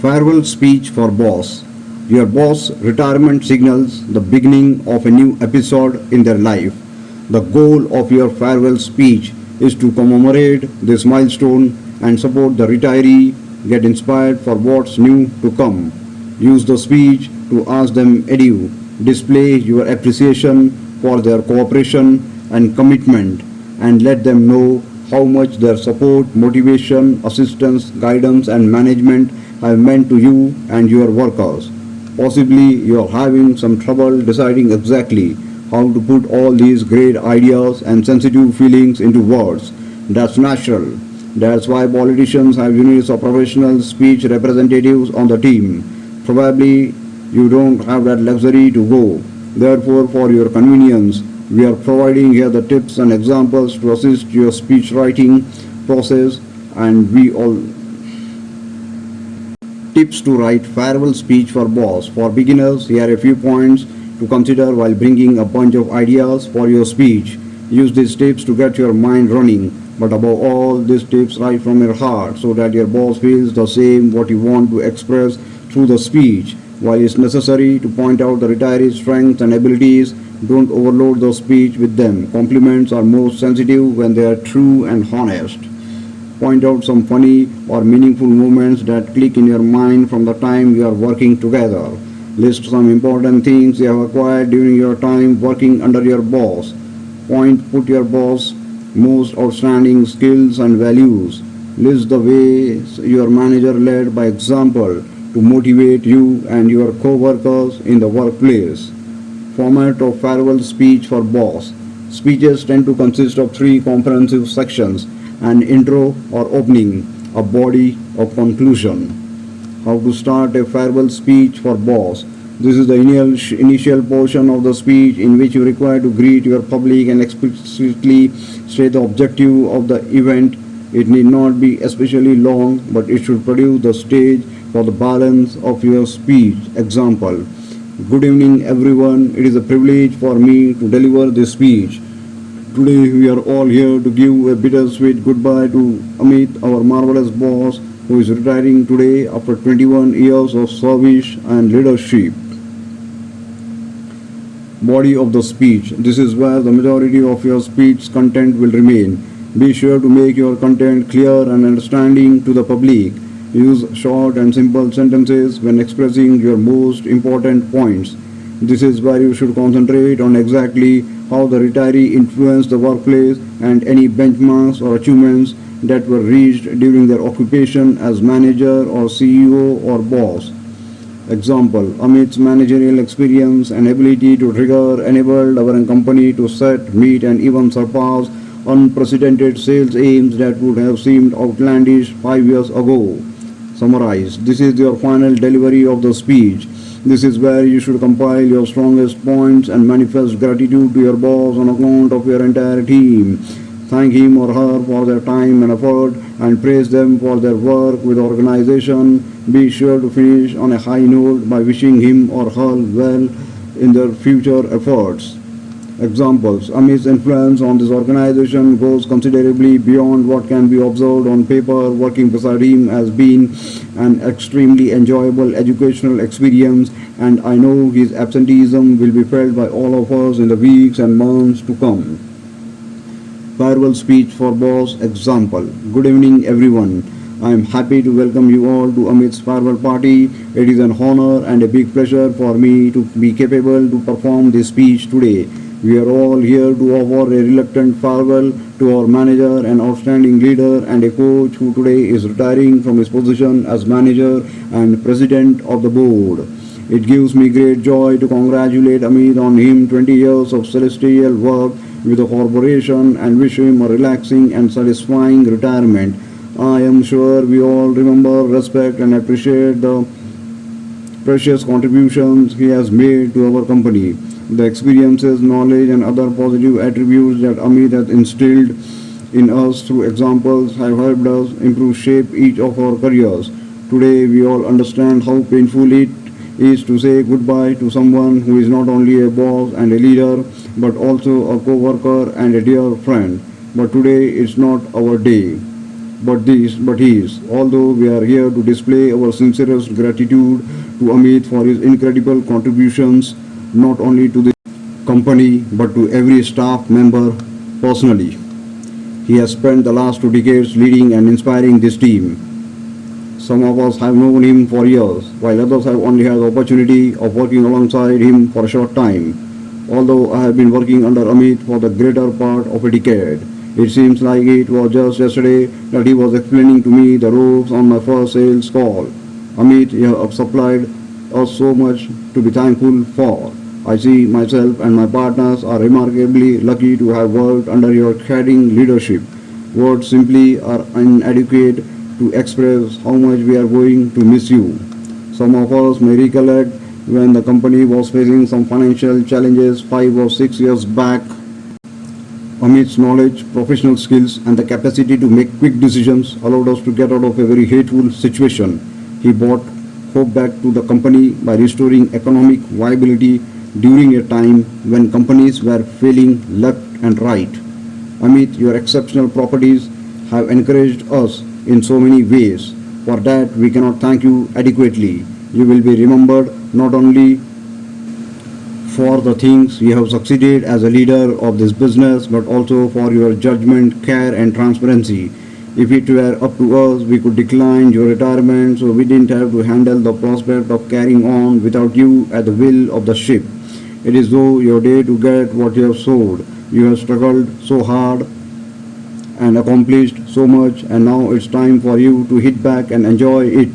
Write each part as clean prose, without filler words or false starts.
Farewell speech for boss. Your boss retirement signals the beginning of a new episode in their life. The goal of your farewell speech is to commemorate this milestone and support the retiree, get inspired for what's new to come. Use the speech to ask them adieu, display your appreciation for their cooperation and commitment, and let them know how much their support, motivation, assistance, guidance, and management have meant to you and your workers. Possibly you are having some trouble deciding exactly how to put all these great ideas and sensitive feelings into words. That's natural. That's why politicians have units of professional speech representatives on the team. Probably you don't have that luxury to go. Therefore, for your convenience, we are providing here the tips and examples to assist your speech writing process, and we all tips to write farewell speech for boss. For beginners, here are a few points to consider while bringing a bunch of ideas for your speech. Use these tips to get your mind running, but above all, these tips right from your heart so that your boss feels the same what you want to express through the speech. While it's necessary to point out the retiree's strengths and abilities, don't overload the speech with them. Compliments are most sensitive when they are true and honest. Point out some funny or meaningful moments that click in your mind from the time you are working together. List some important things you have acquired during your time working under your boss. Put your boss' most outstanding skills and values. List the ways your manager led by example to motivate you and your co-workers in the workplace. Format of farewell speech for boss. Speeches tend to consist of three comprehensive sections: an intro or opening, a body, or conclusion. How to start a farewell speech for boss. This is the initial portion of the speech in which you require to greet your public and explicitly state the objective of the event. It need not be especially long, but it should produce the stage for the balance of your speech. Example: Good evening, everyone. It is a privilege for me to deliver this speech. Today we are all here to give a bittersweet goodbye to Amit, our marvelous boss, who is retiring today after 21 years of service and leadership. Body of the speech. This is where the majority of your speech content will remain. Be sure to make your content clear and understanding to the public. Use short and simple sentences when expressing your most important points. This is where you should concentrate on exactly how the retiree influenced the workplace and any benchmarks or achievements that were reached during their occupation as manager or CEO or boss. Example: Amit's managerial experience and ability to trigger enabled our company to set, meet, and even surpass unprecedented sales aims that would have seemed outlandish 5 years ago. Summarize. This is your final delivery of the speech. This is where you should compile your strongest points and manifest gratitude to your boss on account of your entire team. Thank him or her for their time and effort and praise them for their work with the organization. Be sure to finish on a high note by wishing him or her well in their future efforts. Examples: Amit's influence on this organization goes considerably beyond what can be observed on paper. Working beside him has been an extremely enjoyable educational experience, and I know his absenteeism will be felt by all of us in the weeks and months to come. Farewell speech for boss. Example: Good evening, everyone. I am happy to welcome you all to Amit's farewell party. It is an honor and a big pleasure for me to be capable to perform this speech today. We are all here to offer a reluctant farewell to our manager, an outstanding leader, and a coach who today is retiring from his position as manager and president of the board. It gives me great joy to congratulate Amit on him 20 years of celestial work with the corporation and wish him a relaxing and satisfying retirement. I am sure we all remember, respect, and appreciate the precious contributions he has made to our company. The experiences, knowledge, and other positive attributes that Amit has instilled in us through examples have helped us improve shape each of our careers. Today we all understand how painful it is to say goodbye to someone who is not only a boss and a leader but also a co-worker and a dear friend. But today it's not our day. but he is. Although we are here to display our sincerest gratitude to Amit for his incredible contributions, not only to the company but to every staff member personally. He has spent the last 2 decades leading and inspiring this team. Some of us have known him for years, while others have only had the opportunity of working alongside him for a short time. Although I have been working under Amit for the greater part of a decade, it seems like it was just yesterday that he was explaining to me the ropes on my first sales call. Amit, you have supplied us so much to be thankful for. I see myself and my partners are remarkably lucky to have worked under your caring leadership. Words simply are inadequate to express how much we are going to miss you. Some of us may recollect when the company was facing some financial challenges 5 or 6 years back. Amit's knowledge, professional skills, and the capacity to make quick decisions allowed us to get out of a very hateful situation. He brought hope back to the company by restoring economic viability during a time when companies were failing left and right. Amit, your exceptional properties have encouraged us in so many ways. For that, we cannot thank you adequately. You will be remembered not only for the things you have succeeded as a leader of this business, but also for your judgment, care, and transparency. If it were up to us, we could decline your retirement so we didn't have to handle the prospect of carrying on without you at the wheel of the ship. It is though your day to get what you have sowed. You have struggled so hard and accomplished so much, and now it's time for you to hit back and enjoy it.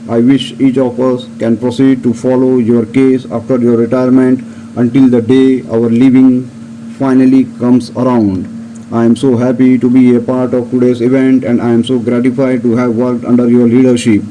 I wish each of us can proceed to follow your case after your retirement until the day our leaving finally comes around. I am so happy to be a part of today's event, and I am so gratified to have worked under your leadership.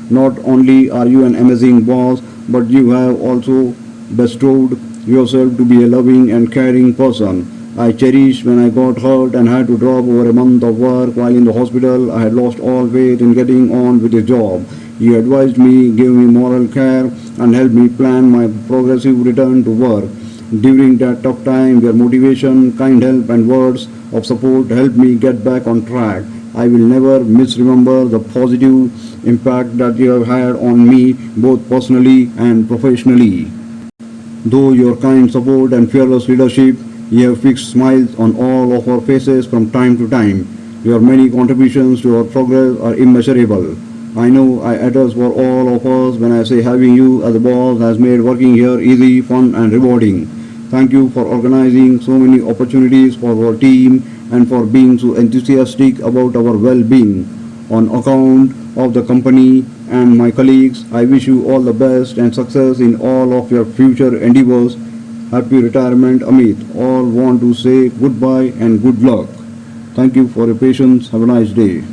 Not only are you an amazing boss, but you have also bestowed yourself to be a loving and caring person. I cherished when I got hurt and had to drop over a month of work while in the hospital. I had lost all faith in getting on with the job. You advised me, gave me moral care, and helped me plan my progressive return to work. During that tough time, your motivation, kind help, and words of support helped me get back on track. I will never misremember the positive impact that you have had on me, both personally and professionally. Though your kind support and fearless leadership, you have fixed smiles on all of our faces from time to time. Your many contributions to our progress are immeasurable. I know I address for all of us when I say having you as a boss has made working here easy, fun, and rewarding. Thank you for organizing so many opportunities for our team and for being so enthusiastic about our well-being. On account of the company and my colleagues, I wish you all the best and success in all of your future endeavors. Happy retirement, Amit. All want to say goodbye and good luck. Thank you for your patience. Have a nice day.